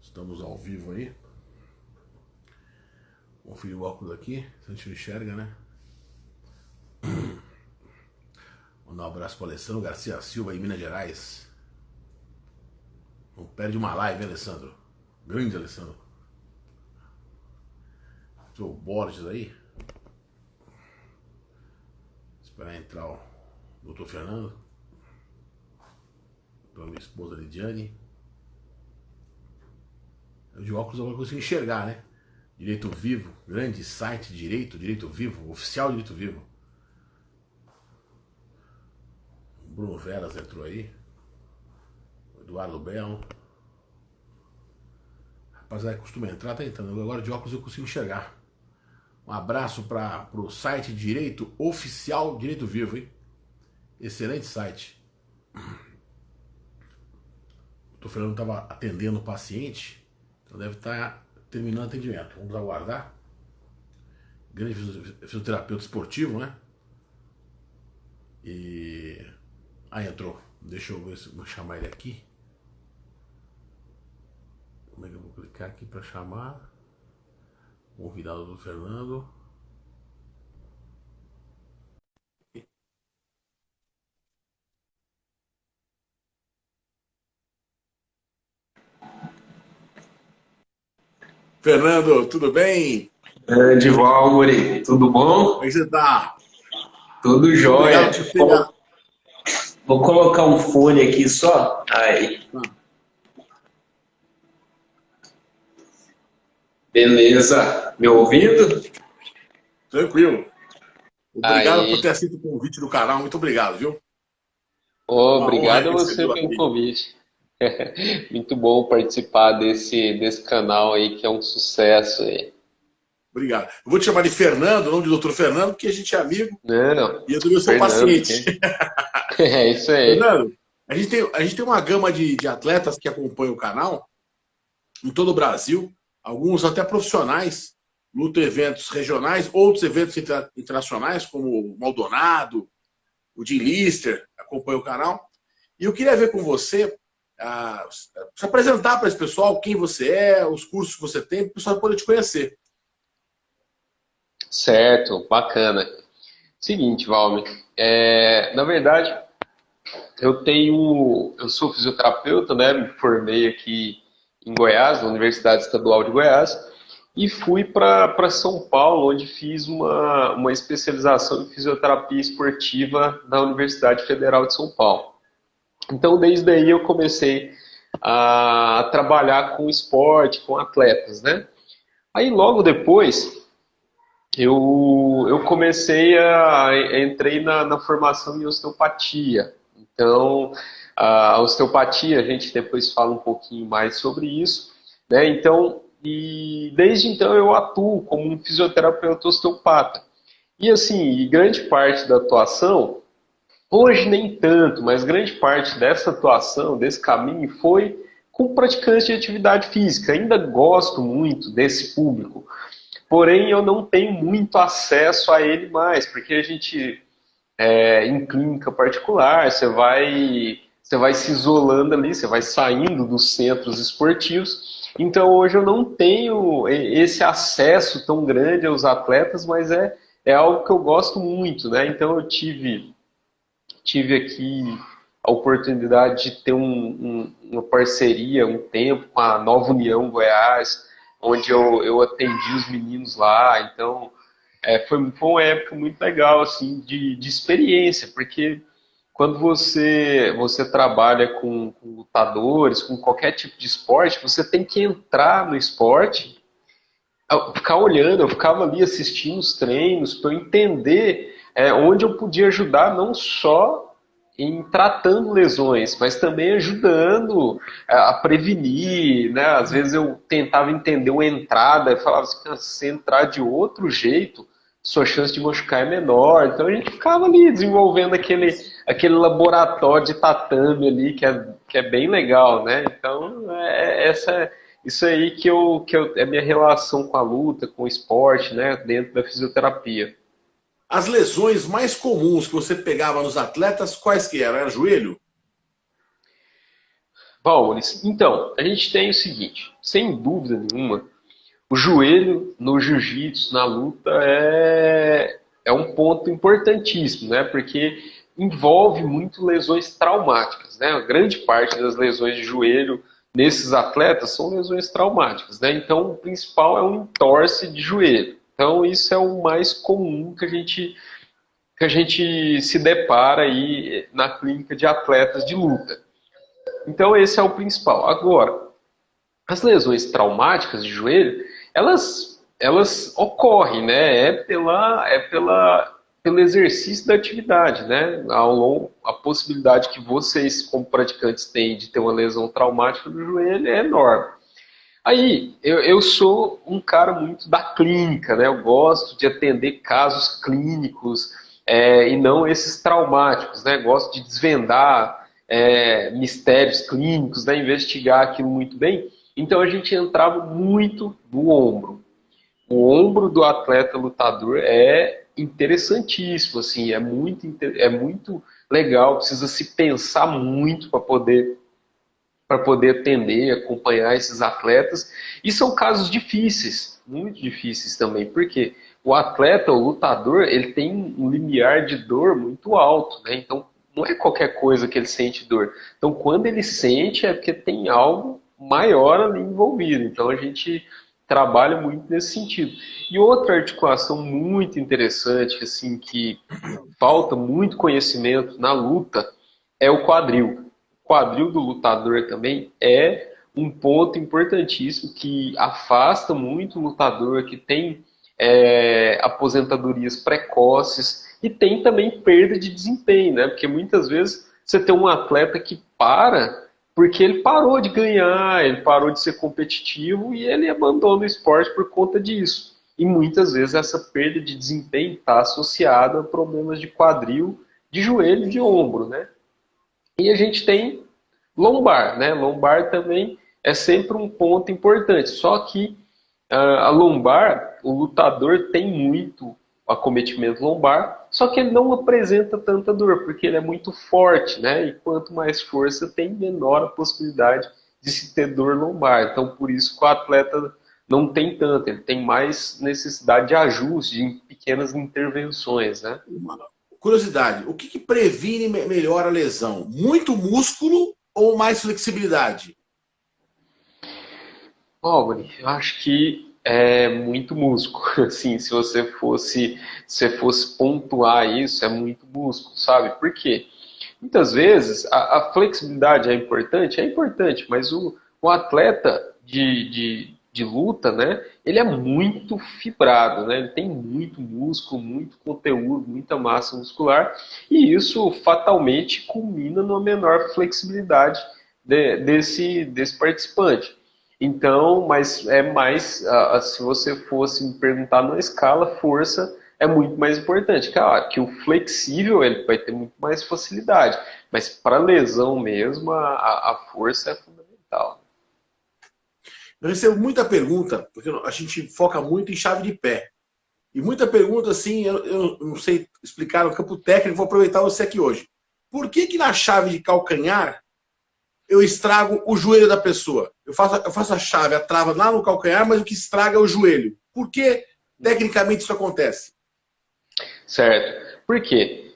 Estamos ao vivo aí. Conferir o óculos aqui, se a gente não enxerga, né? Mandar um abraço para o Alessandro Garcia Silva, em Minas Gerais. Não perde uma live, hein, Alessandro? Grande Alessandro. O Borges aí. Esperar entrar o doutor Fernando. Para minha esposa Lidiane. Eu de óculos eu consigo enxergar, né? Direito Vivo, grande site Direito Vivo, oficial Direito Vivo. O Bruno Veras entrou aí. O Eduardo Bel. Rapaziada, costuma entrar, tá entrando. Agora de óculos eu consigo enxergar. Um abraço para o site Direito Oficial Direito Vivo, hein? Excelente site. O doutor Fernando estava atendendo o paciente, então deve estar terminando o atendimento. Vamos aguardar. Grande fisioterapeuta esportivo, né? E... aí entrou. Deixa eu ver se vou chamar ele aqui. Como é que eu vou clicar aqui para chamar? Convidado do Fernando. Fernando, tudo bem? Grande Valmori, tudo Como é bom? que você tá? Tudo Muito obrigado por jóia. você pegar. Vou colocar um fone aqui só. Aí, Ah, beleza. Me ouvindo? tranquilo. Obrigado por Aí, ter aceito o convite do canal. Muito obrigado, viu? Uma honra obrigado a você recebê-lo pelo aqui. convite. Muito bom participar desse canal aí que é um sucesso aí. Obrigado. Eu vou te chamar de Fernando, não de doutor Fernando, porque a gente é amigo Não, e eu também sou Fernando, paciente. que é isso aí. Fernando, a gente tem uma gama de atletas que acompanham o canal em todo o Brasil, alguns até profissionais, lutam eventos regionais, outros eventos internacionais, como o Maldonado, o Jim Lister, acompanha o canal. E eu queria ver com você, ah, se apresentar para esse pessoal quem você é, os cursos que você tem, para o pessoal poder te conhecer. Certo, bacana. Seguinte, Valmer, na verdade, eu sou fisioterapeuta, né? Me formei aqui em Goiás, na Universidade Estadual de Goiás, e fui para São Paulo, onde fiz uma especialização em fisioterapia esportiva na Universidade Federal de São Paulo. Então, desde aí eu comecei a trabalhar com esporte, com atletas, né? Aí, logo depois, eu comecei entrei na formação em osteopatia. Então, a osteopatia, a gente depois fala um pouquinho mais sobre isso, né? Então, e desde então eu atuo como um fisioterapeuta osteopata. E assim, grande parte da atuação, hoje nem tanto, mas grande parte dessa atuação, desse caminho, foi com praticantes de atividade física. Ainda gosto muito desse público. Porém, eu não tenho muito acesso a ele mais, porque a gente, em clínica particular, você vai se isolando ali, você vai saindo dos centros esportivos. Então, hoje eu não tenho esse acesso tão grande aos atletas, mas é algo que eu gosto muito, né? Então, tive aqui a oportunidade de ter uma parceria, um tempo com a Nova União Goiás, onde eu atendi os meninos lá. Então, foi uma época muito legal, assim, de experiência, porque quando você trabalha com lutadores, com qualquer tipo de esporte, você tem que entrar no esporte, ficar olhando, eu ficava ali assistindo os treinos para eu entender onde eu podia ajudar, não só em tratando lesões, mas também ajudando a prevenir, né? Às vezes eu tentava entender uma entrada e falava assim, "Ah, se você entrar de outro jeito, sua chance de machucar é menor." Então a gente ficava ali desenvolvendo aquele laboratório de tatame ali que é bem legal, né? Então isso aí é minha relação com a luta, com o esporte, né? Dentro da fisioterapia. As lesões mais comuns que você pegava nos atletas, quais que eram? Era joelho? Bom, Maurício, então, a gente tem o seguinte, sem dúvida nenhuma, o joelho no jiu-jitsu, na luta, é um ponto importantíssimo, né? Porque envolve muito lesões traumáticas, né? A grande parte das lesões de joelho nesses atletas são lesões traumáticas, né? Então, o principal é um entorse de joelho. Então, isso é o mais comum que a gente se depara aí na clínica de atletas de luta. Então, esse é o principal. Agora, as lesões traumáticas de joelho, elas ocorrem, né? Pelo exercício da atividade, né? A possibilidade que vocês, como praticantes, têm de ter uma lesão traumática do joelho é enorme. Aí, eu sou um cara muito da clínica, né? Eu gosto de atender casos clínicos e não esses traumáticos, né? Gosto de desvendar mistérios clínicos, né? Investigar aquilo muito bem. Então a gente entrava muito no ombro. O ombro do atleta lutador é interessantíssimo, assim, é muito legal, precisa se pensar muito para poder atender, acompanhar esses atletas. E são casos difíceis, muito difíceis também, porque o atleta, o lutador, ele tem um limiar de dor muito alto, né? Então, não é qualquer coisa que ele sente dor. Então, quando ele sente, é porque tem algo maior ali envolvido. Então, a gente trabalha muito nesse sentido. E outra articulação muito interessante, assim, que falta muito conhecimento na luta, é o quadril. O quadril do lutador também é um ponto importantíssimo que afasta muito o lutador, que tem aposentadorias precoces e tem também perda de desempenho, né? Porque muitas vezes você tem um atleta que para porque ele parou de ganhar, ele parou de ser competitivo e ele abandona o esporte por conta disso. E muitas vezes essa perda de desempenho está associada a problemas de quadril, de joelho e de ombro, né? E a gente tem lombar, né? Lombar também é sempre um ponto importante. Só que a lombar, o lutador tem muito acometimento lombar, só que ele não apresenta tanta dor, porque ele é muito forte, né? E quanto mais força tem, menor a possibilidade de se ter dor lombar. Então, por isso que o atleta não tem tanto, ele tem mais necessidade de ajuste, de pequenas intervenções, né? Uma curiosidade, o que previne melhor a lesão? Muito músculo ou mais flexibilidade? Albany, eu acho que é muito músculo. Assim, se você fosse pontuar isso, é muito músculo, sabe? Por quê? Muitas vezes a flexibilidade é importante, mas o atleta de luta, né? Ele é muito fibrado, né? Ele tem muito músculo, muito conteúdo, muita massa muscular, e isso fatalmente culmina numa menor flexibilidade desse participante. Então, mas é mais, se você fosse me perguntar na escala, força é muito mais importante. Claro, que o flexível ele vai ter muito mais facilidade, mas para lesão mesmo, a força é fundamental. Eu recebo muita pergunta, porque a gente foca muito em chave de pé. E muita pergunta assim, eu não sei explicar no campo técnico, vou aproveitar você aqui hoje. Por que na chave de calcanhar eu estrago o joelho da pessoa? Eu faço a chave, a trava lá no calcanhar, mas o que estraga é o joelho. Por que tecnicamente isso acontece? Certo. Por quê?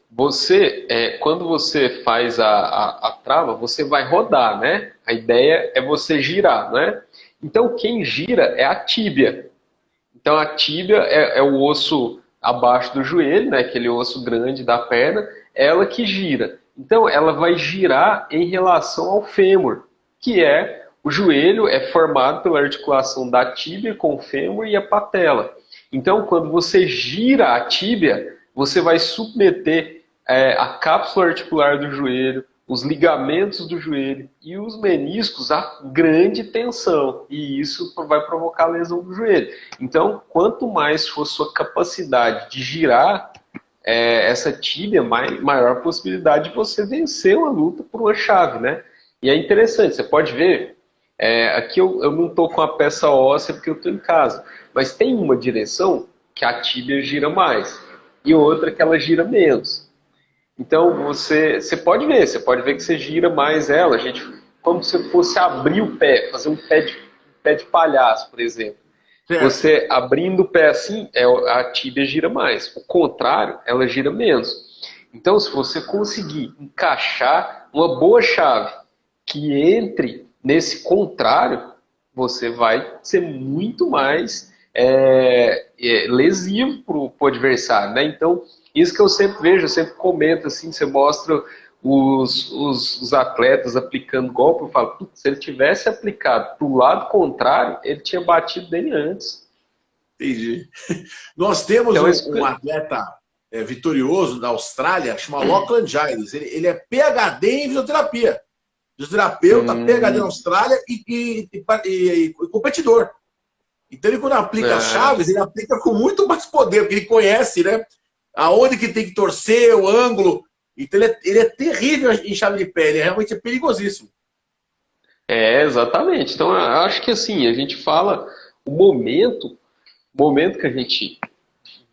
Quando você faz a trava, você vai rodar, né? A ideia é você girar, né? Então, quem gira é a tíbia. Então, a tíbia é o osso abaixo do joelho, né? Aquele osso grande da perna, ela que gira. Então, ela vai girar em relação ao fêmur, que é o joelho é formado pela articulação da tíbia com o fêmur e a patela. Então, quando você gira a tíbia, você vai submeter a cápsula articular do joelho, os ligamentos do joelho e os meniscos a grande tensão. E isso vai provocar lesão do joelho. Então, quanto mais for sua capacidade de girar essa tíbia, maior a possibilidade de você vencer uma luta por uma chave, né? E é interessante, você pode ver, aqui eu não estou com a peça óssea porque eu estou em casa, mas tem uma direção que a tíbia gira mais e outra que ela gira menos. Então você pode ver que você gira mais ela. A gente como se fosse abrir o pé, fazer um pé de palhaço, por exemplo. Certo. Você abrindo o pé assim, a tíbia gira mais. O contrário, ela gira menos. Então, se você conseguir encaixar uma boa chave que entre nesse contrário, você vai ser muito mais lesivo para o adversário, né? Então, isso que eu sempre vejo, eu sempre comento assim, você mostra os atletas aplicando golpe, eu falo, se ele tivesse aplicado para o lado contrário, ele tinha batido dele antes. Entendi. Nós temos Então, um atleta vitorioso da Austrália, chama Lachlan Giles. Ele é PhD em fisioterapia. Fisioterapeuta, PhD na Austrália e competidor. Então, ele quando aplica as chaves, ele aplica com muito mais poder, porque ele conhece, né? Aonde que tem que torcer, o ângulo. Então, ele é terrível em chave de pé. Ele realmente é perigosíssimo. Exatamente. Então, eu acho que assim, a gente fala o momento que a gente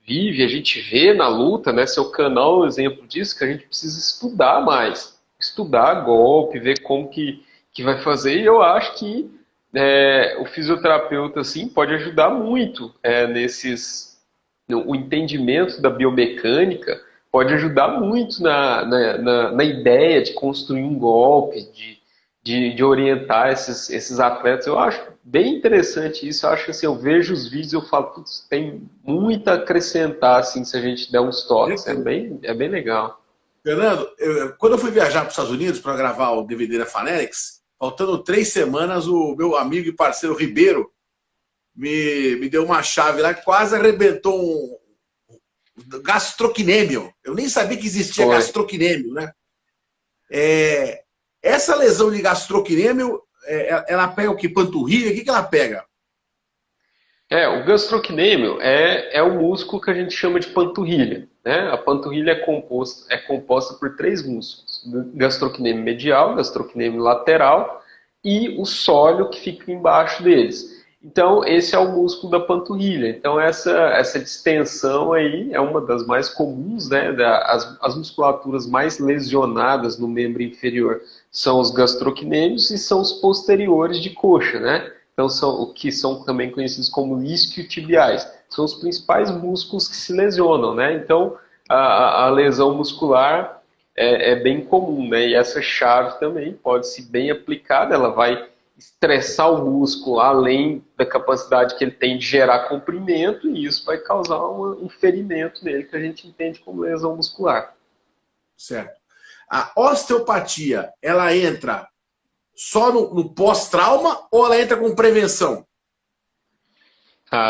vive, a gente vê na luta, né? Seu canal é um exemplo disso, que a gente precisa estudar mais. Estudar golpe, ver como que vai fazer. E eu acho que o fisioterapeuta, assim, pode ajudar muito o entendimento da biomecânica, pode ajudar muito na ideia de construir um golpe, de orientar esses atletas. Eu acho bem interessante isso. Eu acho que assim, eu vejo os vídeos e eu falo, putz, tem muito a acrescentar assim, se a gente der uns toques. É bem legal. Fernando, quando eu fui viajar para os Estados Unidos para gravar o DVD da Fanatics, faltando 3 semanas, o meu amigo e parceiro Ribeiro me deu uma chave lá que quase arrebentou um gastrocnêmio. Eu nem sabia que existia gastrocnêmio, né? Essa lesão de gastrocnêmio, ela pega o que? Panturrilha? O que ela pega? O gastrocnêmio é o músculo que a gente chama de panturrilha, né? A panturrilha é composta por 3 músculos: gastrocnêmio medial, gastrocnêmio lateral e o sóleo que fica embaixo deles. Então, esse é o músculo da panturrilha. Então, essa distensão aí é uma das mais comuns, né? As musculaturas mais lesionadas no membro inferior são os gastrocnêmios e são os posteriores de coxa, né? Então, o que são também conhecidos como isquiotibiais. São os principais músculos que se lesionam, né? Então, a lesão muscular é bem comum, né? E essa chave também pode ser bem aplicada, ela vai estressar o músculo além da capacidade que ele tem de gerar comprimento, e isso vai causar um ferimento nele, que a gente entende como lesão muscular. Certo. A osteopatia, ela entra só no pós-trauma ou ela entra com prevenção?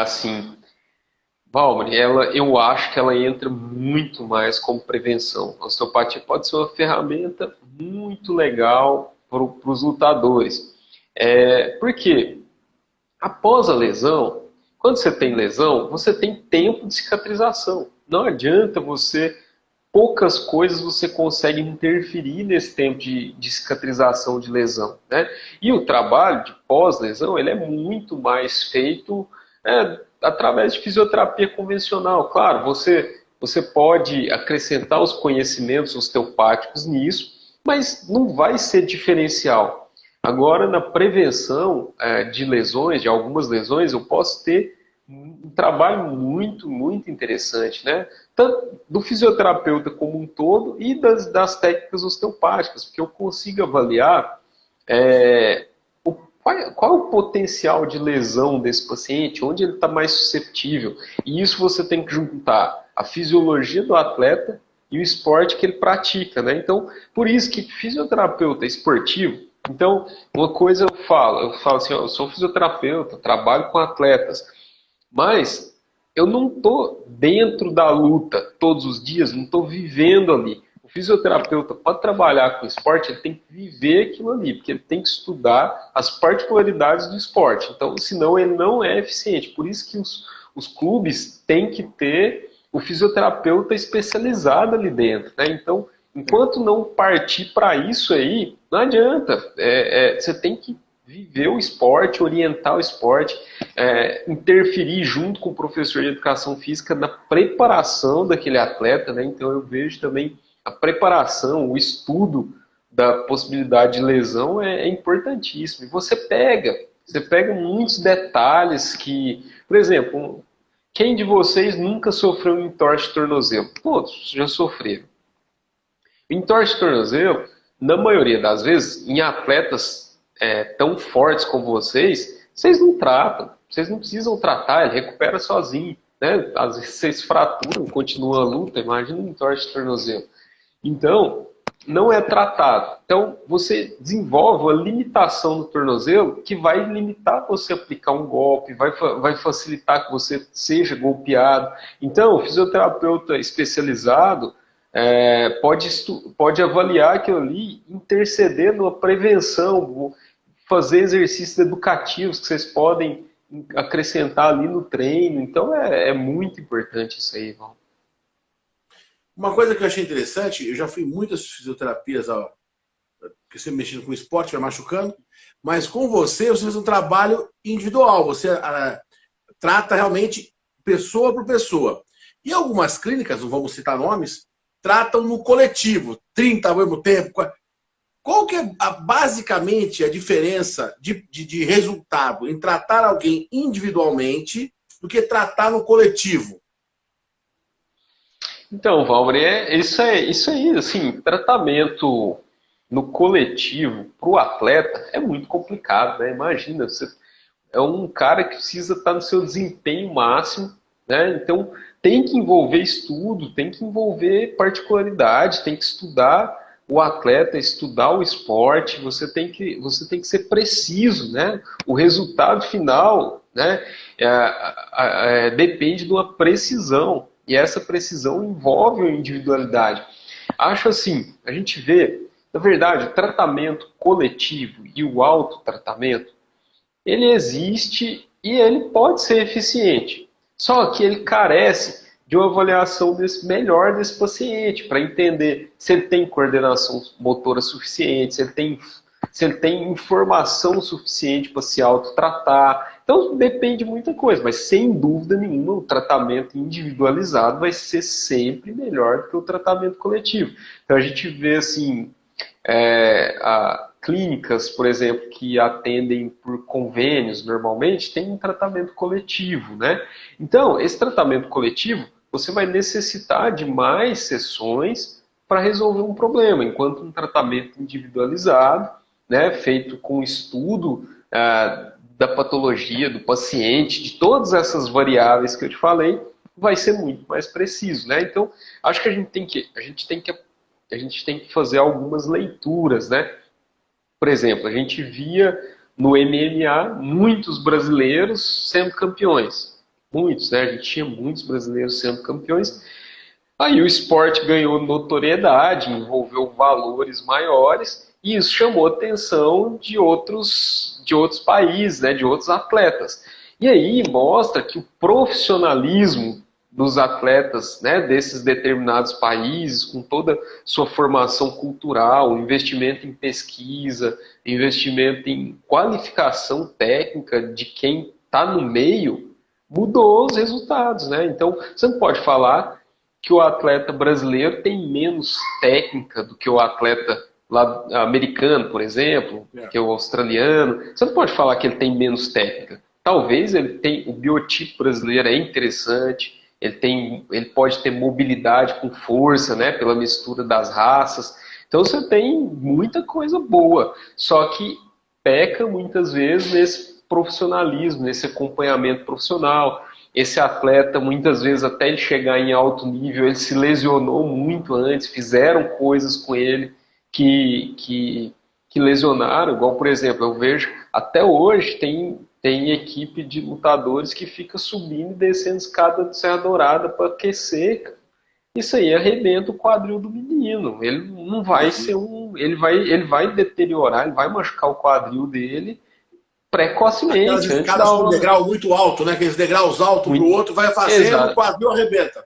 Sim. Valmir, eu acho que ela entra muito mais como prevenção. A osteopatia pode ser uma ferramenta muito legal para os lutadores. Por quê? Após a lesão, quando você tem lesão, você tem tempo de cicatrização. Não adianta poucas coisas você consegue interferir nesse tempo de cicatrização de lesão, né? E o trabalho de pós-lesão, ele é muito mais feito através de fisioterapia convencional. Claro, você pode acrescentar os conhecimentos osteopáticos nisso, mas não vai ser diferencial. Agora, na prevenção de lesões, de algumas lesões, eu posso ter um trabalho muito, muito interessante, né? Tanto do fisioterapeuta como um todo e das técnicas osteopáticas, porque eu consigo avaliar qual é o potencial de lesão desse paciente, onde ele está mais susceptível. E isso você tem que juntar a fisiologia do atleta e o esporte que ele pratica, né? Então, por isso que fisioterapeuta esportivo, então, uma coisa eu falo assim, eu sou fisioterapeuta, trabalho com atletas, mas eu não estou dentro da luta todos os dias, não estou vivendo ali. O fisioterapeuta, para trabalhar com esporte, ele tem que viver aquilo ali, porque ele tem que estudar as particularidades do esporte. Então, senão ele não é eficiente. Por isso que os clubes têm que ter o fisioterapeuta especializado ali dentro, né? Então, enquanto não partir para isso aí, não adianta. Você tem que viver o esporte, orientar o esporte, interferir junto com o professor de educação física na preparação daquele atleta, né? Então eu vejo também a preparação, o estudo da possibilidade de lesão é importantíssimo. E você pega muitos detalhes que, por exemplo, quem de vocês nunca sofreu um entorse de tornozelo? Todos já sofreram. O entorse de tornozelo, na maioria das vezes, em atletas tão fortes como vocês não tratam. Vocês não precisam tratar, ele recupera sozinho. Né? Às vezes vocês fraturam, continua a luta, imagina um entorse de tornozelo. Então, não é tratado. Então, você desenvolve uma limitação no tornozelo que vai limitar você a aplicar um golpe, vai facilitar que você seja golpeado. Então, o fisioterapeuta especializado pode avaliar aquilo ali, interceder numa prevenção, fazer exercícios educativos que vocês podem acrescentar ali no treino. Então, é muito importante isso aí, Val. Uma coisa que eu achei interessante, eu já fui em muitas fisioterapias, porque você mexendo com esporte, vai machucando, mas com você faz um trabalho individual, você trata realmente pessoa por pessoa. E algumas clínicas, não vamos citar nomes, tratam no coletivo, 30 ao mesmo tempo. Qual que é basicamente a diferença de resultado em tratar alguém individualmente do que tratar no coletivo? Então, Valmer, isso aí, assim, tratamento no coletivo para o atleta é muito complicado, né? Imagina, você é um cara que precisa estar no seu desempenho máximo, né? Então, tem que envolver estudo, tem que envolver particularidade, tem que estudar o atleta, estudar o esporte, você tem que ser preciso, né? O resultado final, né, depende de uma precisão. E essa precisão envolve a individualidade. Acho assim, a gente vê, na verdade, o tratamento coletivo e o autotratamento, ele existe e ele pode ser eficiente. Só que ele carece de uma avaliação melhor desse paciente, para entender se ele tem coordenação motora suficiente, se ele tem informação suficiente para se autotratar. Então depende de muita coisa, mas sem dúvida nenhuma o tratamento individualizado vai ser sempre melhor do que o tratamento coletivo. Então a gente vê assim, clínicas, por exemplo, que atendem por convênios normalmente, tem um tratamento coletivo, né? Então esse tratamento coletivo você vai necessitar de mais sessões para resolver um problema, enquanto um tratamento individualizado, né, feito com estudo da patologia do paciente, de todas essas variáveis que eu te falei, vai ser muito mais preciso, né? Então, acho que a gente tem que fazer algumas leituras, né? Por exemplo, a gente via no MMA muitos brasileiros sendo campeões. Muitos, né? A gente tinha muitos brasileiros sendo campeões. Aí o esporte ganhou notoriedade, envolveu valores maiores, e isso chamou a atenção de outros países, né? De outros atletas. E aí mostra que o profissionalismo dos atletas, né, desses determinados países, com toda a sua formação cultural, investimento em pesquisa, investimento em qualificação técnica de quem está no meio, mudou os resultados, né? Então, você não pode falar que o atleta brasileiro tem menos técnica do que o atleta lá, americano, por exemplo, que é o australiano. Você não pode falar que ele tem menos técnica. Talvez o biotipo brasileiro é interessante, ele pode ter mobilidade com força, né, pela mistura das raças. Então você tem muita coisa boa, só que peca muitas vezes nesse profissionalismo, nesse acompanhamento profissional. Esse atleta, muitas vezes, até ele chegar em alto nível, ele se lesionou muito antes, fizeram coisas com ele que lesionaram, igual, por exemplo, eu vejo, até hoje tem equipe de lutadores que fica subindo e descendo escada de Serra Dourada para aquecer. Isso aí arrebenta o quadril do menino. Ele não vai ser ele vai deteriorar, ele vai machucar o quadril dele precocemente. Aquelas escadas com degrau muito alto, né? Aqueles degraus altos para o outro, vai fazendo, o quadril arrebenta.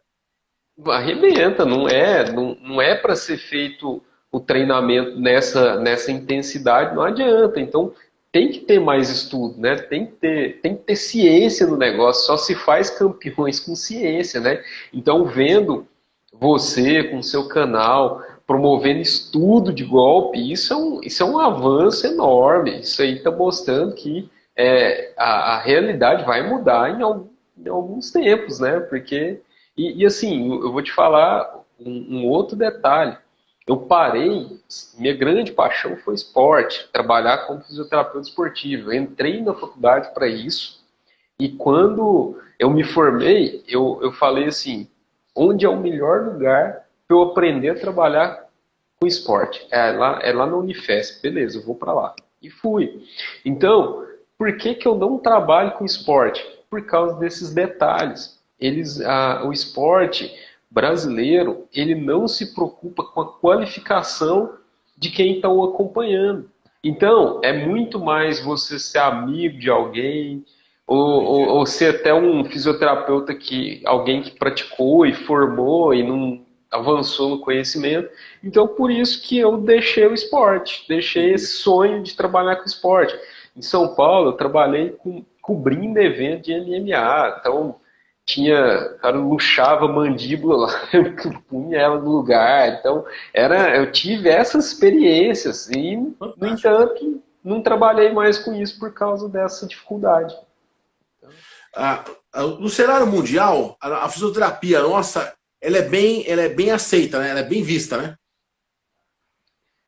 Arrebenta, não é para ser feito o treinamento nessa intensidade, não adianta. Então tem que ter mais estudo, né? Tem que ter ciência no negócio, só se faz campeões com ciência, né? Então, vendo você com seu canal promovendo estudo de golpe. Isso é um avanço enorme. Isso aí está mostrando que a realidade vai mudar em alguns tempos, né? Porque, assim, eu vou te falar um outro detalhe. Eu parei, minha grande paixão foi esporte, trabalhar como fisioterapeuta esportivo. Eu entrei na faculdade para isso, e quando eu me formei, eu falei assim, onde é o melhor lugar para eu aprender a trabalhar com esporte? É lá na Unifesp, beleza, eu vou para lá. E fui. Então, por que que eu não trabalho com esporte? Por causa desses detalhes. O esporte brasileiro, ele não se preocupa com a qualificação de quem está o acompanhando. Então, é muito mais você ser amigo de alguém, ou ser até um fisioterapeuta alguém que praticou e formou e não avançou no conhecimento. Então, por isso que eu deixei o esporte, deixei esse sonho de trabalhar com esporte. Em São Paulo, eu trabalhei cobrindo evento de MMA, então cara, luxava a mandíbula lá, punha ela no lugar. Então, eu tive essas experiências e, no entanto, não trabalhei mais com isso por causa dessa dificuldade. No cenário mundial, a fisioterapia nossa, ela é bem aceita, né? Ela é bem vista, né?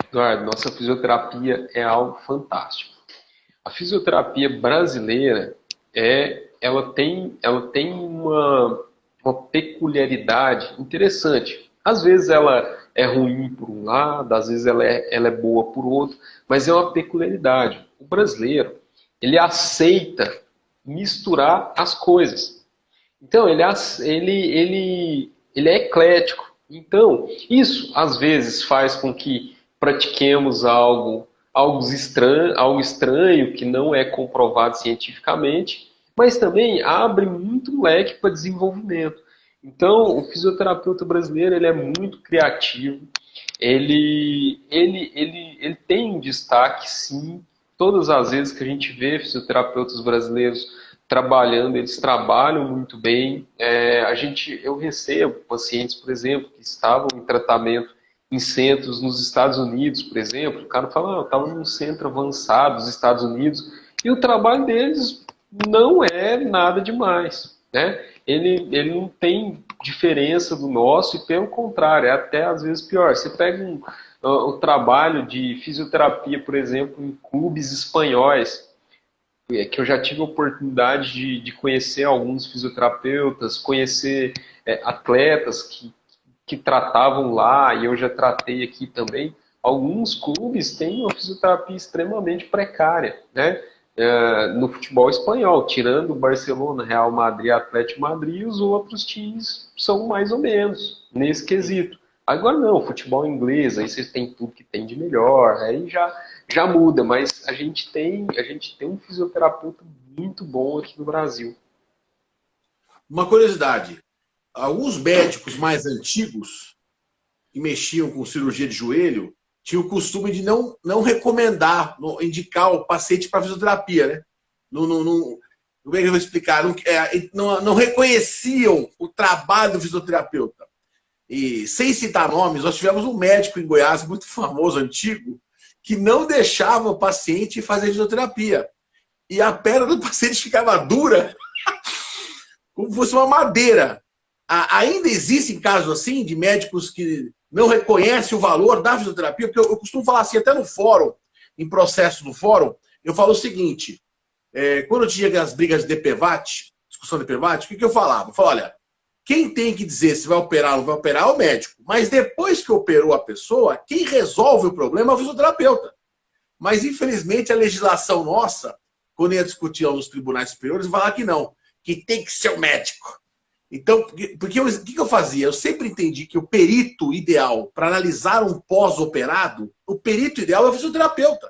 Eduardo, nossa fisioterapia é algo fantástico. A fisioterapia brasileira ela tem uma peculiaridade interessante. Às vezes ela é ruim por um lado, às vezes ela é boa por outro, mas é uma peculiaridade. O brasileiro, ele aceita misturar as coisas. Então, ele é eclético. Então, isso às vezes faz com que pratiquemos algo estranho que não é comprovado cientificamente, mas também abre muito leque para desenvolvimento. Então, o fisioterapeuta brasileiro ele é muito criativo, ele tem um destaque, sim. Todas as vezes que a gente vê fisioterapeutas brasileiros trabalhando, eles trabalham muito bem. Eu recebo pacientes, por exemplo, que estavam em tratamento em centros nos Estados Unidos, por exemplo. O cara fala, eu estava num centro avançado dos Estados Unidos, e o trabalho deles não é nada demais, né? Ele não tem diferença do nosso, e pelo contrário, é até às vezes pior. Você pega o trabalho de fisioterapia, por exemplo, em clubes espanhóis, que eu já tive a oportunidade de conhecer alguns fisioterapeutas, conhecer atletas que tratavam lá, e eu já tratei aqui também. Alguns clubes têm uma fisioterapia extremamente precária, né? No futebol espanhol, tirando o Barcelona, Real Madrid, Atlético Madrid, os outros times são mais ou menos nesse quesito. Agora não, futebol inglês, aí vocês têm tudo que tem de melhor, aí já muda, mas a gente tem um fisioterapeuta muito bom aqui no Brasil. Uma curiosidade, alguns médicos mais antigos que mexiam com cirurgia de joelho tinham o costume de não recomendar, indicar o paciente para fisioterapia, né? Como é que eu vou explicar? Não reconheciam o trabalho do fisioterapeuta. E, sem citar nomes, nós tivemos um médico em Goiás, muito famoso, antigo, que não deixava o paciente fazer fisioterapia. E a perna do paciente ficava dura, como se fosse uma madeira. Ainda existem casos assim, de médicos que não reconhecem o valor da fisioterapia, porque eu costumo falar assim, até no fórum, em processo do fórum, eu falo o seguinte, quando eu tinha as brigas de DPVAT, discussão de DPVAT, o que eu falava? Eu falava, olha, quem tem que dizer se vai operar ou não vai operar é o médico. Mas depois que operou a pessoa, quem resolve o problema é o fisioterapeuta. Mas, infelizmente, a legislação nossa, quando ia discutir nos tribunais superiores, falar que não, que tem que ser o médico. Então, o que eu fazia? Eu sempre entendi que o perito ideal para analisar um pós-operado, o perito ideal é o fisioterapeuta.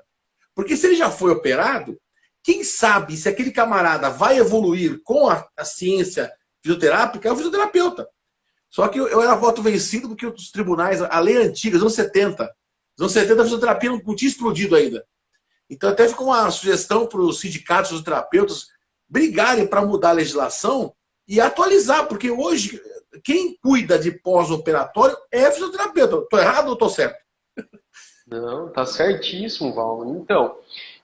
Porque se ele já foi operado, quem sabe se aquele camarada vai evoluir com a ciência fisioterápica é o fisioterapeuta. Só que eu era voto vencido porque os tribunais, a lei antiga, dos anos 70. Nos anos 70 a fisioterapia não tinha explodido ainda. Então até ficou uma sugestão para os sindicatos fisioterapeutas brigarem para mudar a legislação e atualizar, porque hoje quem cuida de pós-operatório é fisioterapeuta. Estou errado ou estou certo? Não, tá certíssimo, Val. Então,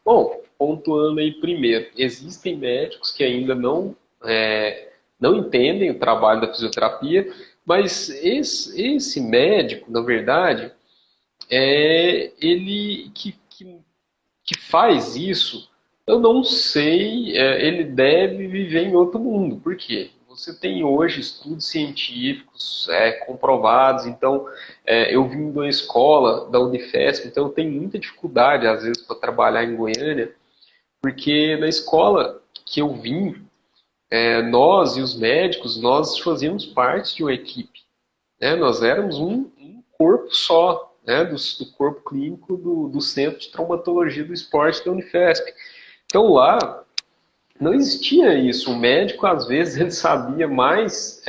bom, pontuando aí primeiro, existem médicos que ainda não entendem o trabalho da fisioterapia, mas esse médico, na verdade, ele que faz isso, eu não sei, ele deve viver em outro mundo. Por quê? Você tem hoje estudos científicos comprovados, então eu vim de uma escola da Unifesp, então eu tenho muita dificuldade, às vezes, para trabalhar em Goiânia, porque na escola que eu vim, nós e os médicos, nós fazíamos parte de uma equipe, né? Nós éramos um corpo só, né? Do corpo clínico do Centro de Traumatologia do Esporte da Unifesp. Então lá não existia isso. O médico, às vezes, ele sabia mais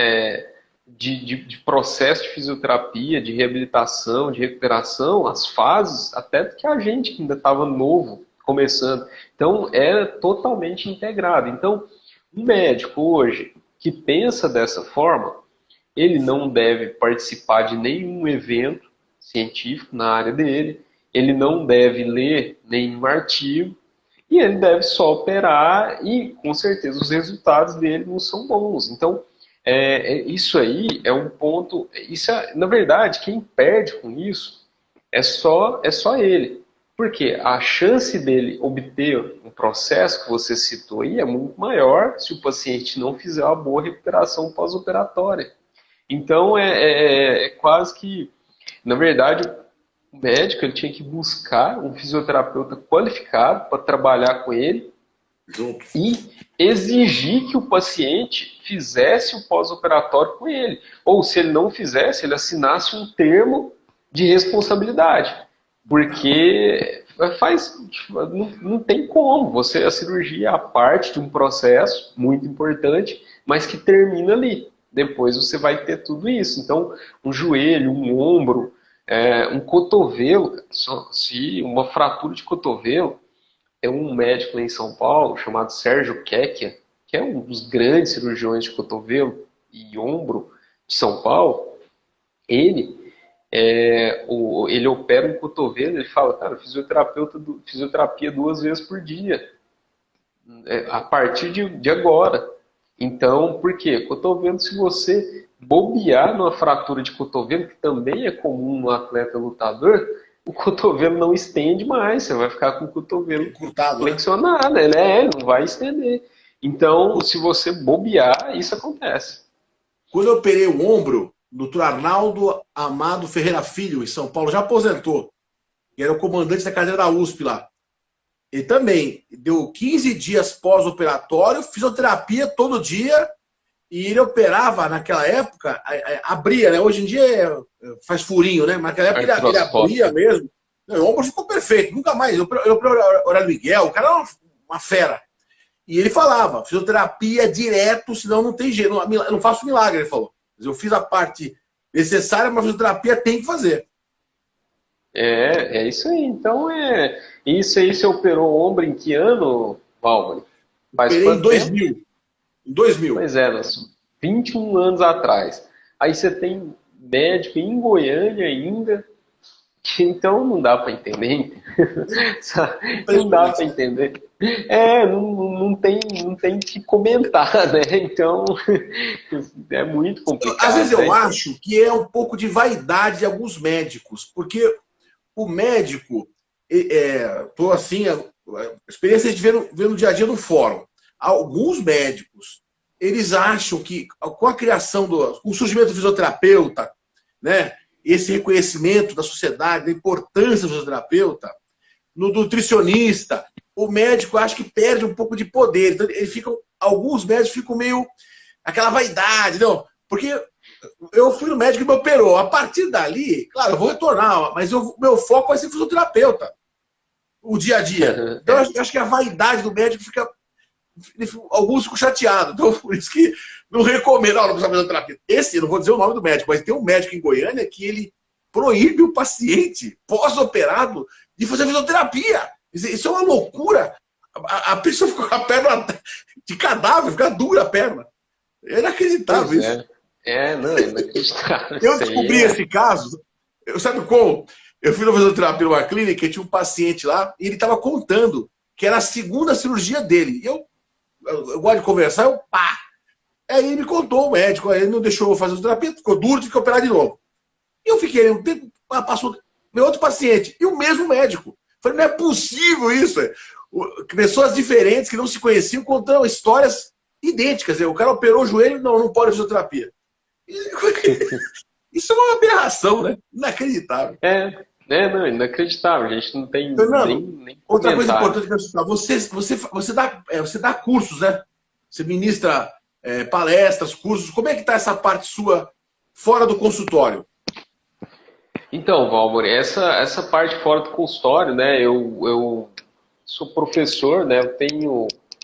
de processo de fisioterapia, de reabilitação, de recuperação, as fases, até do que a gente que ainda estava novo, começando. Então, era totalmente integrado. Então, um médico hoje que pensa dessa forma, ele não deve participar de nenhum evento científico na área dele, ele não deve ler nenhum artigo, e ele deve só operar e, com certeza, os resultados dele não são bons. Então, isso aí é um ponto... na verdade, quem perde com isso é só ele. Porque a chance dele obter um processo que você citou aí é muito maior se o paciente não fizer uma boa recuperação pós-operatória. Então, quase que... Na verdade, o médico ele tinha que buscar um fisioterapeuta qualificado para trabalhar com ele e exigir que o paciente fizesse o pós-operatório com ele. Ou, se ele não fizesse, ele assinasse um termo de responsabilidade. Porque não tem como. A cirurgia é a parte de um processo muito importante, mas que termina ali. Depois você vai ter tudo isso. Então, um joelho, um ombro, um cotovelo, se uma fratura de cotovelo, tem um médico lá em São Paulo chamado Sérgio Kekya, que é um dos grandes cirurgiões de cotovelo e ombro de São Paulo. Ele opera um cotovelo, ele fala, cara, fisioterapia 2 vezes por dia, a partir de agora. Então, por quê? Cotovelo, se você bobear numa fratura de cotovelo, que também é comum no atleta lutador, o cotovelo não estende mais, você vai ficar com o cotovelo flexionado, né? Ele não vai estender. Então, se você bobear, isso acontece. Quando eu operei o ombro, o Dr. Arnaldo Amado Ferreira Filho, em São Paulo, já aposentou. E era o comandante da cadeira da USP lá. Ele também deu 15 dias pós-operatório, fisioterapia todo dia, e ele operava naquela época, abria, né? Hoje em dia faz furinho, né? Mas naquela época ele abria mesmo. O ombro ficou perfeito, nunca mais. Eu operei o Aurélio Miguel, o cara era uma fera. E ele falava, fisioterapia direto, senão não tem jeito, eu não faço milagre, ele falou. Eu fiz a parte necessária, mas a fisioterapia tem que fazer. É isso aí. Então, isso aí, você operou o ombro em que ano, Valmir? Operei em 2000. Em 2000. Pois é, 21 anos atrás. Aí você tem médico em Goiânia ainda, então não dá para entender. Não dá para entender. Não tem que comentar, né? Então, é muito complicado. Às vezes eu acho que é um pouco de vaidade de alguns médicos, porque o médico, tô assim, a experiência de ver no dia a dia no fórum. Alguns médicos, eles acham que com a criação com o surgimento do fisioterapeuta, né, esse reconhecimento da sociedade, da importância do fisioterapeuta, no nutricionista, o médico acha que perde um pouco de poder. Então, alguns médicos ficam meio aquela vaidade, não? Porque eu fui no médico e me operou. A partir dali, claro, eu vou retornar, mas meu foco vai ser fisioterapeuta. O dia a dia. Então, eu acho que a vaidade do médico fica... Alguns ficam chateados. Então, por isso que não recomendo. Não precisa fazer terapia. Eu não vou dizer o nome do médico, mas tem um médico em Goiânia que ele proíbe o paciente, pós-operado, de fazer fisioterapia. Isso é uma loucura. A pessoa fica com a perna de cadáver, fica dura a perna. É inacreditável isso. Não, é inacreditável. Eu Isso aí descobri esse caso, sabe como? Eu fui fazer terapia numa clínica e tinha um paciente lá, e ele estava contando que era a segunda cirurgia dele. E eu gosto de conversar, pá! Aí ele me contou, o médico, aí ele não deixou eu fazer a terapia, ficou duro, tive que operar de novo. E eu fiquei, um tempo, passou meu outro paciente, e o mesmo médico. Falei, não é possível isso. Pessoas diferentes que não se conheciam contando histórias idênticas. O cara operou o joelho, não pode fazer terapia. Isso é uma aberração, né? Inacreditável. Não, inacreditável. A gente não tem Fernando, nem outra coisa comentário. importante que eu citar, você dá cursos, né? Você ministra palestras, cursos. Como é que está essa parte sua fora do consultório? Então, Valmor, essa parte fora do consultório, né? Eu sou professor, né?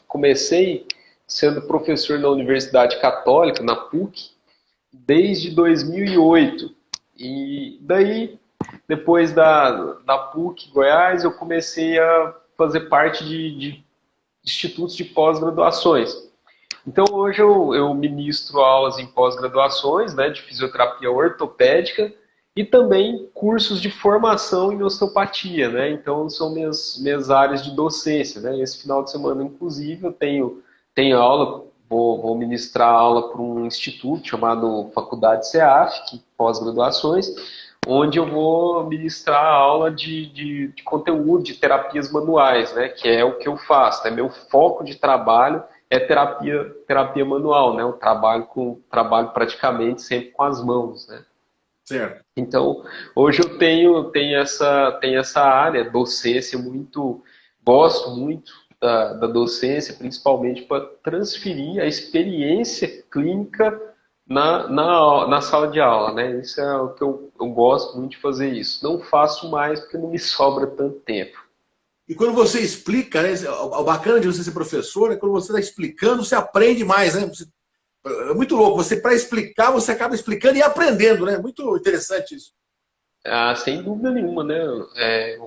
Comecei sendo professor na Universidade Católica, na PUC, desde 2008. E daí, depois da PUC Goiás, eu comecei a fazer parte de institutos de pós-graduações. Então, hoje eu ministro aulas em pós-graduações, né, de fisioterapia ortopédica e também cursos de formação em osteopatia, né? Então, são minhas áreas de docência, né? Esse final de semana, inclusive, eu tenho aula, vou ministrar aula para um instituto chamado Faculdade CEAF, que pós-graduações, onde eu vou ministrar aula de conteúdo, de terapias manuais, né? Que é o que eu faço, né? Meu foco de trabalho é terapia manual, né? Eu trabalho praticamente sempre com as mãos, né? Certo. Então, hoje eu tenho essa área, docência, gosto muito da docência, principalmente para transferir a experiência clínica na sala de aula, né? Isso é o que eu gosto muito de fazer isso. Não faço mais porque não me sobra tanto tempo. E quando você explica, né? O bacana de você ser professor é quando você está explicando, você aprende mais, né? É muito louco. Você, para explicar, você acaba explicando e aprendendo, né? Muito interessante isso. Sem dúvida nenhuma, né,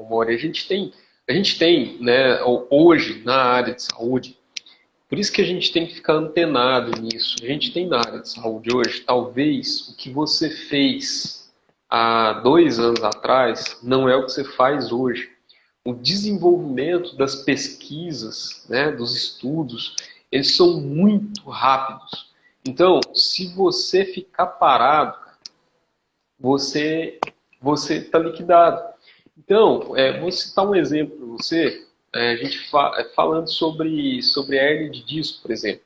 Mori? A gente tem, né, hoje, na área de saúde, por isso que a gente tem que ficar antenado nisso. A gente tem na área de saúde hoje, talvez o que você fez há 2 anos atrás não é o que você faz hoje. O desenvolvimento das pesquisas, né, dos estudos, eles são muito rápidos. Então, se você ficar parado, você está liquidado. Então, vou citar um exemplo para você, a gente falando sobre hernia de disco, por exemplo.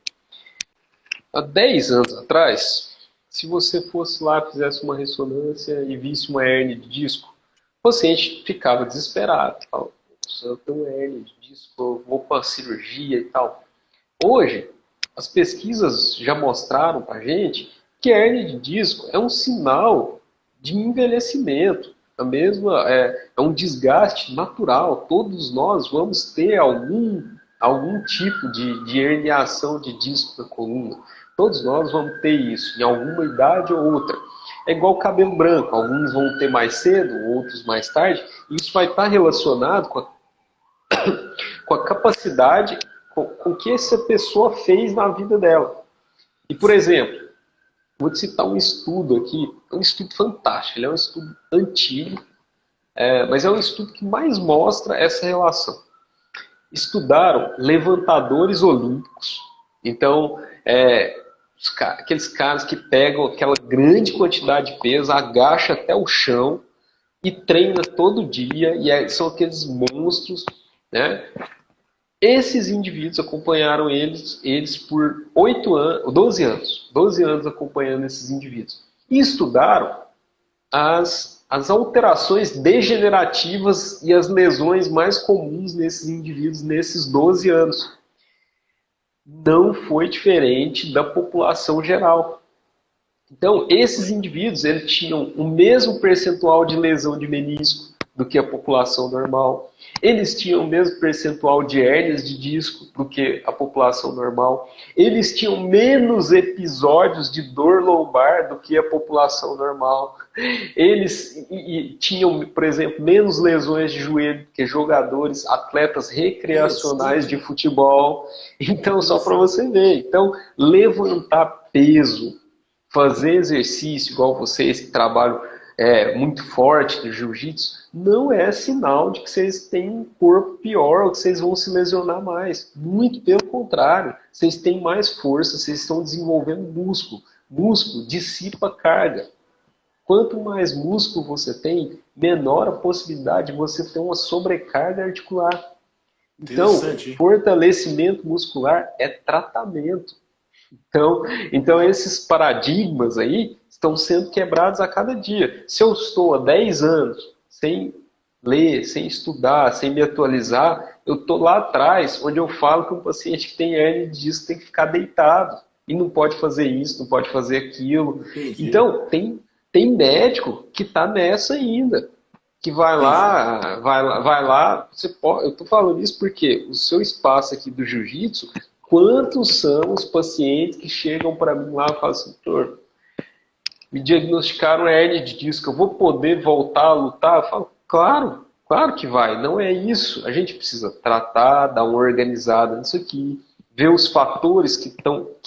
Há 10 anos atrás, se você fosse lá, fizesse uma ressonância e visse uma hernia de disco, o paciente ficava desesperado. Falava, eu tenho uma hernia de disco, eu vou para a cirurgia e tal. Hoje, as pesquisas já mostraram para a gente que a hernia de disco é um sinal de envelhecimento. É um desgaste natural. Todos nós vamos ter algum tipo de herniação de disco na coluna. Todos nós vamos ter isso, em alguma idade ou outra. É igual cabelo branco. Alguns vão ter mais cedo, outros mais tarde. E isso vai estar relacionado com a capacidade com que essa pessoa fez na vida dela. E, por exemplo, vou te citar um estudo aqui, um estudo fantástico, ele é um estudo antigo, mas é um estudo que mais mostra essa relação. Estudaram levantadores olímpicos, então, aqueles caras que pegam aquela grande quantidade de peso, agacham até o chão e treinam todo dia, e são aqueles monstros, né? Esses indivíduos acompanharam eles por 12 anos. 12 anos acompanhando esses indivíduos. E estudaram as alterações degenerativas e as lesões mais comuns nesses indivíduos nesses 12 anos. Não foi diferente da população geral. Então, esses indivíduos eles tinham o mesmo percentual de lesão de menisco do que a população normal. Eles tinham o mesmo percentual de hérnias de disco do que a população normal. Eles tinham menos episódios de dor lombar do que a população normal. Eles tinham, por exemplo, menos lesões de joelho que jogadores, atletas recreacionais de futebol. Então, só para você ver. Então, levantar peso Fazer exercício igual vocês que trabalham muito forte no jiu-jitsu não é sinal de que vocês têm um corpo pior ou que vocês vão se lesionar mais. Muito pelo contrário, vocês têm mais força, vocês estão desenvolvendo músculo. Músculo dissipa carga. Quanto mais músculo você tem, menor a possibilidade de você ter uma sobrecarga articular. Então, fortalecimento muscular é tratamento. Então esses paradigmas aí estão sendo quebrados a cada dia. Se eu estou há 10 anos sem ler, sem estudar, sem me atualizar, eu estou lá atrás, onde eu falo que um paciente que tem hernia de disco tem que ficar deitado. E não pode fazer isso, não pode fazer aquilo. Entendi. Então, tem médico que está nessa ainda. Que vai lá. Eu estou falando isso porque o seu espaço aqui do jiu-jitsu, quantos são os pacientes que chegam para mim lá e falam assim, doutor, me diagnosticaram hernia de disco, eu vou poder voltar a lutar? Eu falo, claro que vai, não é isso. A gente precisa tratar, dar uma organizada nisso aqui, ver os fatores que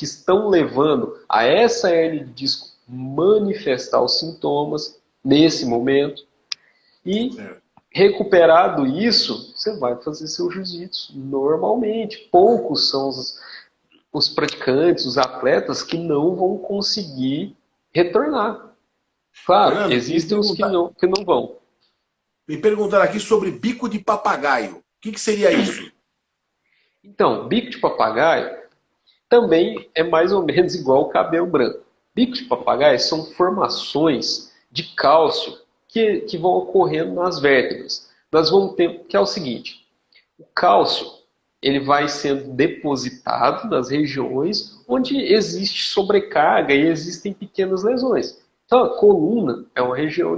estão levando a essa hernia de disco manifestar os sintomas nesse momento. E recuperado isso, você vai fazer seu jiu-jitsu normalmente. Poucos são os praticantes, os atletas que não vão conseguir retornar. Claro, Fernando, existem os que não vão. Me perguntaram aqui sobre bico de papagaio. O que seria isso? Então, bico de papagaio também é mais ou menos igual o cabelo branco. Bico de papagaio são formações de cálcio que vão ocorrendo nas vértebras. Nós vamos ter, que é o seguinte, o cálcio ele vai sendo depositado nas regiões onde existe sobrecarga e existem pequenas lesões. Então a coluna é uma região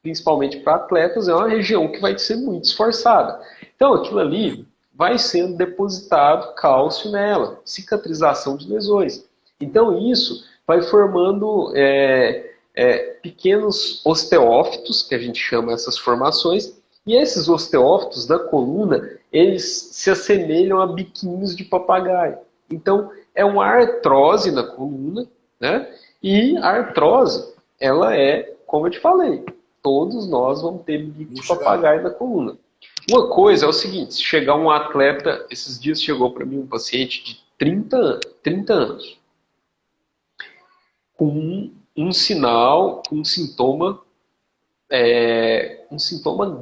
principalmente para atletas, é uma região que vai ser muito esforçada. Então aquilo ali vai sendo depositado cálcio nela, cicatrização de lesões. Então isso vai formando pequenos osteófitos, que a gente chama essas formações, e esses osteófitos da coluna, eles se assemelham a biquinhos de papagaio. Então, é uma artrose na coluna, né? E a artrose, ela é, como eu te falei, todos nós vamos ter bico de papagaio na coluna. Uma coisa é o seguinte, se chegar um atleta, esses dias chegou para mim um paciente de 30 anos, com um sintoma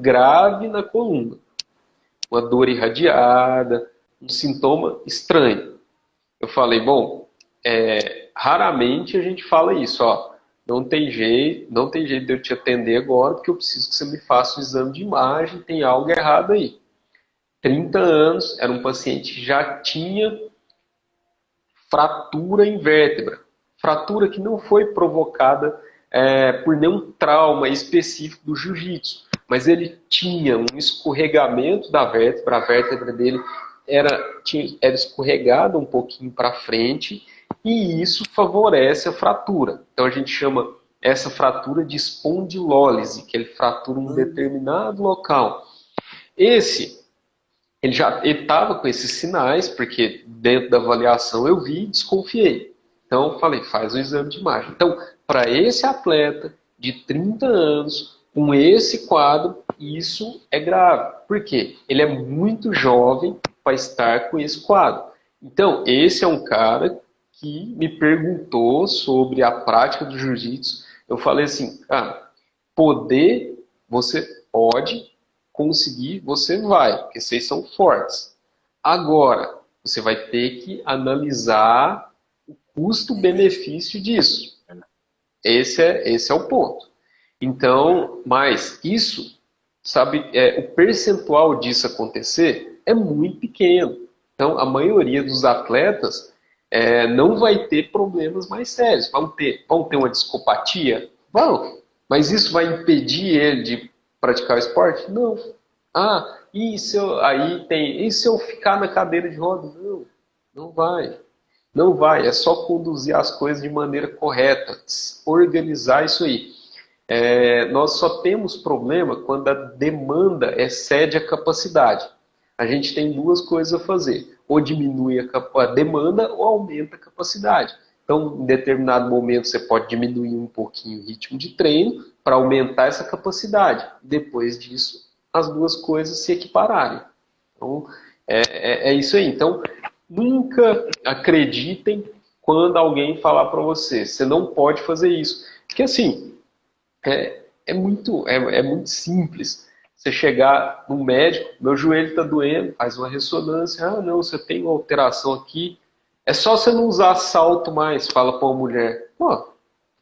grave na coluna. Uma dor irradiada, um sintoma estranho. Eu falei, bom, raramente a gente fala isso, ó, não tem jeito de eu te atender agora, porque eu preciso que você me faça um exame de imagem, tem algo errado aí. 30 anos, era um paciente que já tinha fratura em vértebra. Fratura que não foi provocada por nenhum trauma específico do jiu-jitsu, mas ele tinha um escorregamento da vértebra, a vértebra dele era escorregada um pouquinho para frente, e isso favorece a fratura. Então a gente chama essa fratura de espondilólise, que ele fratura um determinado local. Ele estava com esses sinais, porque dentro da avaliação eu vi e desconfiei. Então eu falei, faz um exame de imagem. Então, para esse atleta de 30 anos, com esse quadro, isso é grave. Por quê? Ele é muito jovem para estar com esse quadro. Então, esse é um cara que me perguntou sobre a prática do jiu-jitsu. Eu falei assim, você pode conseguir, você vai, porque vocês são fortes. Agora, você vai ter que analisar o custo-benefício disso. Esse é o ponto. Então, mas isso, sabe, o percentual disso acontecer é muito pequeno. Então, a maioria dos atletas não vai ter problemas mais sérios. Vão ter uma discopatia? Vão. Mas isso vai impedir ele de praticar o esporte? Não. E se eu ficar na cadeira de roda? Não vai. Não vai, é só conduzir as coisas de maneira correta, organizar isso aí. Nós só temos problema quando a demanda excede a capacidade. A gente tem duas coisas a fazer, ou diminui a demanda ou aumenta a capacidade. Então, em determinado momento, você pode diminuir um pouquinho o ritmo de treino para aumentar essa capacidade. Depois disso, as duas coisas se equipararem. Então, é isso aí. Então, nunca acreditem quando alguém falar para você, você não pode fazer isso. Porque, assim, é muito simples. Você chegar no médico, meu joelho está doendo, faz uma ressonância, ah, não, você tem uma alteração aqui, é só você não usar salto mais, fala para uma mulher. Pô,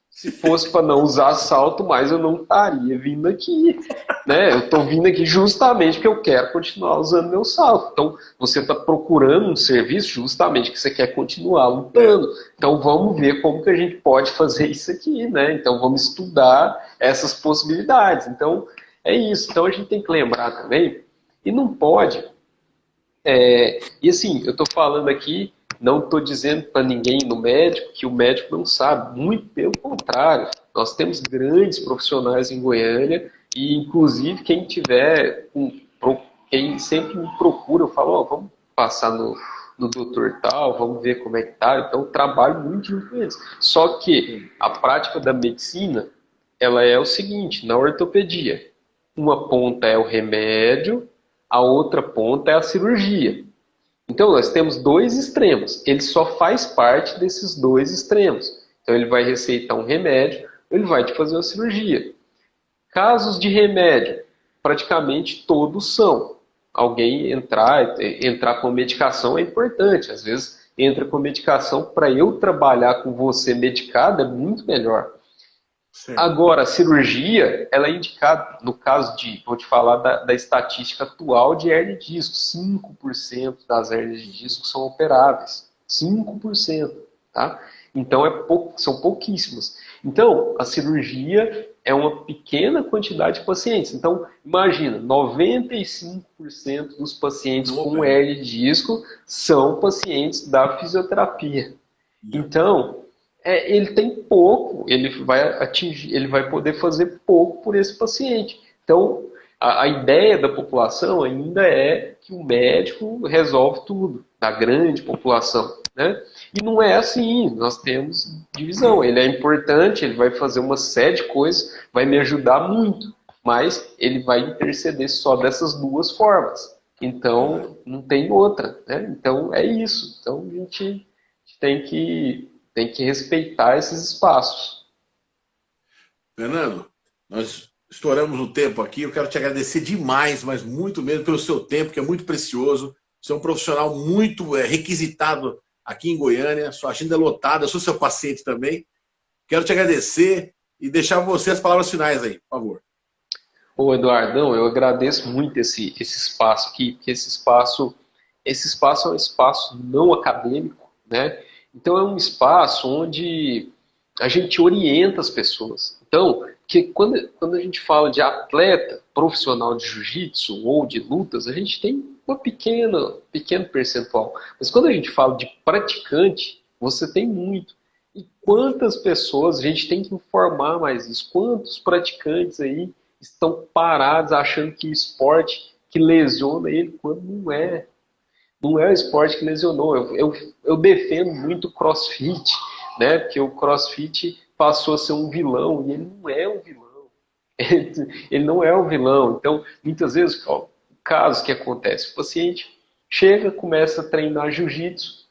se fosse para não usar salto mais, eu não estaria vindo aqui. Né? Eu estou vindo aqui justamente porque eu quero continuar usando meu salto. Então, você está procurando um serviço justamente que você quer continuar lutando. Então, vamos ver como que a gente pode fazer isso aqui. Né? Então, vamos estudar essas possibilidades. Então, é isso. Então, a gente tem que lembrar também, e não pode... e assim, eu estou falando aqui, não estou dizendo para ninguém no médico que o médico não sabe, muito pelo contrário. Nós temos grandes profissionais em Goiânia e, inclusive, quem sempre me procura, eu falo, vamos passar no doutor tal, vamos ver como é que tá. Então, eu trabalho muito junto com eles. Só que a prática da medicina, ela é o seguinte, na ortopedia, uma ponta é o remédio, a outra ponta é a cirurgia. Então, nós temos dois extremos. Ele só faz parte desses dois extremos. Então, ele vai receitar um remédio, ele vai te fazer uma cirurgia. Casos de remédio, praticamente todos são. Alguém entrar com medicação é importante. Às vezes, entra com medicação para eu trabalhar com você medicado, é muito melhor. Sim. Agora, a cirurgia, ela é indicada, no caso vou te falar da estatística atual de hernia de disco, 5% das hernias de disco são operáveis, 5%, tá? Então, são pouquíssimas. Então, a cirurgia é uma pequena quantidade de pacientes. Então, imagina, 95% dos pacientes com hernia de disco são pacientes da fisioterapia. Então... ele tem pouco, ele vai poder fazer pouco por esse paciente. Então, a ideia da população ainda é que o médico resolve tudo, da grande população, né? E não é assim, nós temos divisão. Ele é importante, ele vai fazer uma série de coisas, vai me ajudar muito, mas ele vai interceder só dessas duas formas. Então, não tem outra, né? Então, é isso. Então, a gente tem que respeitar esses espaços. Fernando, nós estouramos o tempo aqui. Eu quero te agradecer demais, mas muito mesmo pelo seu tempo, que é muito precioso. Você é um profissional muito requisitado aqui em Goiânia. Sua agenda é lotada, eu sou seu paciente também. Quero te agradecer e deixar você as palavras finais aí, por favor. Ô, Eduardão, eu agradeço muito esse espaço aqui, porque esse espaço é um espaço não acadêmico, né? Então, é um espaço onde a gente orienta as pessoas. Então, que quando a gente fala de atleta profissional de jiu-jitsu ou de lutas, a gente tem uma pequeno percentual. Mas quando a gente fala de praticante, você tem muito. E quantas pessoas, a gente tem que informar mais isso, quantos praticantes aí estão parados achando que esporte que lesiona ele, quando não é. Não é o esporte que lesionou. Eu defendo muito o CrossFit, né? Porque o CrossFit passou a ser um vilão e ele não é um vilão. Ele não é um vilão. Então, muitas vezes, o caso que acontece, o paciente chega, começa a treinar jiu-jitsu,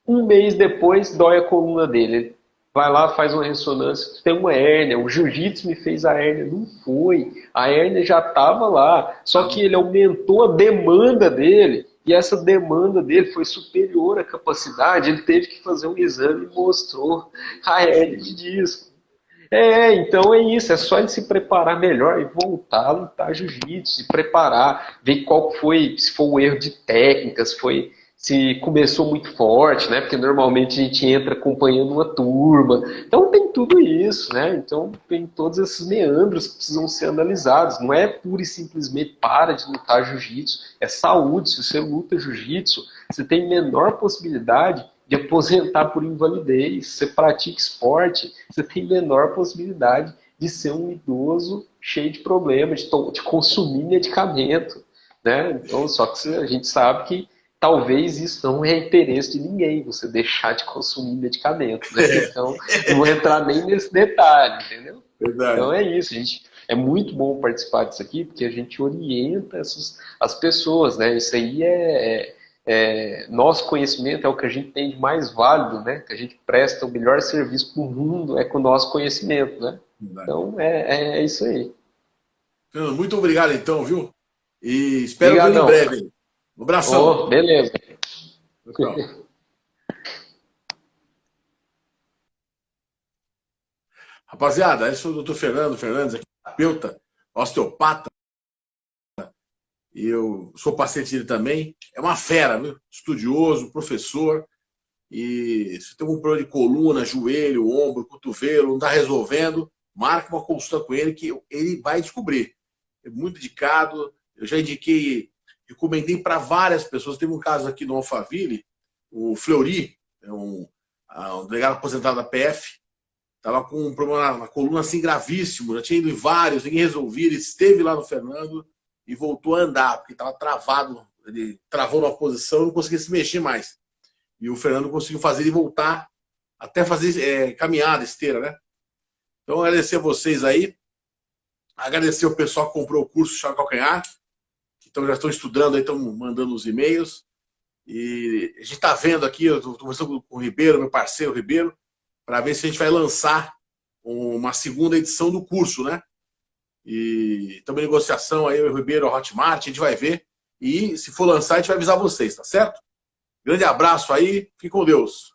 um mês depois dói a coluna dele. Ele vai lá, faz uma ressonância, tem uma hérnia, o jiu-jitsu me fez a hérnia. Não foi. A hérnia já estava lá, só que ele aumentou a demanda dele. E essa demanda dele foi superior à capacidade, ele teve que fazer um exame e mostrou a hérnia de disco. Então é isso, é só ele se preparar melhor e voltar a lutar jiu-jitsu, se preparar, ver qual foi, se foi um erro de técnicas, se começou muito forte, né? Porque normalmente a gente entra acompanhando uma turma. Então tem tudo isso, né? Então tem todos esses meandros que precisam ser analisados. Não é pura e simplesmente para de lutar jiu-jitsu, é saúde. Se você luta jiu-jitsu, você tem menor possibilidade de aposentar por invalidez. Se você pratica esporte, você tem menor possibilidade de ser um idoso cheio de problemas, de consumir medicamento, né? Então, só que a gente sabe que talvez isso não é interesse de ninguém, você deixar de consumir medicamentos, né? Então, não vou entrar nem nesse detalhe, entendeu? Verdade. Então é isso, gente. É muito bom participar disso aqui, porque a gente orienta as pessoas, né? Isso aí nosso conhecimento é o que a gente tem de mais válido, né? Que a gente presta o melhor serviço para o mundo é com o nosso conhecimento, né? Verdade. Então é isso aí. Fernando, muito obrigado então, viu? E espero ver em Obrigadão. breve. Um abração. Oh, beleza. Tchau. Rapaziada, esse foi o doutor Fernando Fernandes, aqui, terapeuta, osteopata, e eu sou paciente dele também. É uma fera, viu? Estudioso, professor, e se tem algum problema de coluna, joelho, ombro, cotovelo, não está resolvendo, marca uma consulta com ele que ele vai descobrir. É muito dedicado, eu já indiquei, recomendei para várias pessoas. Teve um caso aqui no Alphaville, o Fleury, um delegado aposentado da PF, estava com um problema na coluna assim gravíssimo, já tinha ido em vários, ninguém resolvia, ele esteve lá no Fernando e voltou a andar, porque estava travado, ele travou numa posição e não conseguia se mexer mais. E o Fernando conseguiu fazer ele voltar, até fazer caminhada, esteira, né? Então, agradecer a vocês aí, agradecer o pessoal que comprou o curso Chá Calcanhar, que já estão estudando, aí estão mandando os e-mails, e a gente está vendo aqui, eu estou conversando com o Ribeiro, meu parceiro Ribeiro, para ver se a gente vai lançar uma segunda edição do curso, né? E estamos em negociação aí, o Ribeiro, a Hotmart, a gente vai ver. E se for lançar, a gente vai avisar vocês, tá certo? Grande abraço aí, fique com Deus.